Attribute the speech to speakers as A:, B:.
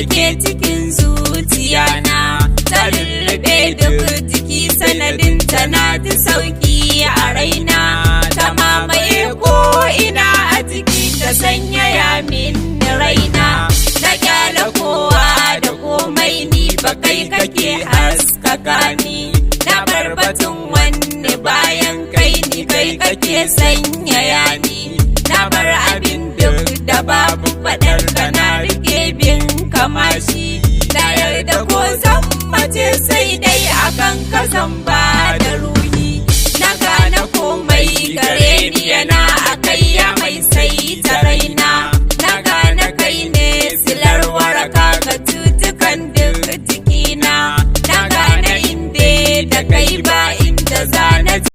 A: ke cikin zuciya na, ta lullube duk jiki sanadin ta na ji sauki a raina, ta mamaye ko ina a jiki ta sanyaya min raina, na kyala kowa da komai ni ba kai kake haskaka ni, na bar batun wanne bayan kai ni kai kake sanyaya ni, na bar abin duk da babu faɗar ka na rike bin kamashi, na yarda ko zan mace sai dai akan ka zan ba da ruhi, na gane komai gare ni yana akai ya mai sai ta raina, na gane kai ne silar waraka ga cutukan duk jikina, na gane inda da kai ba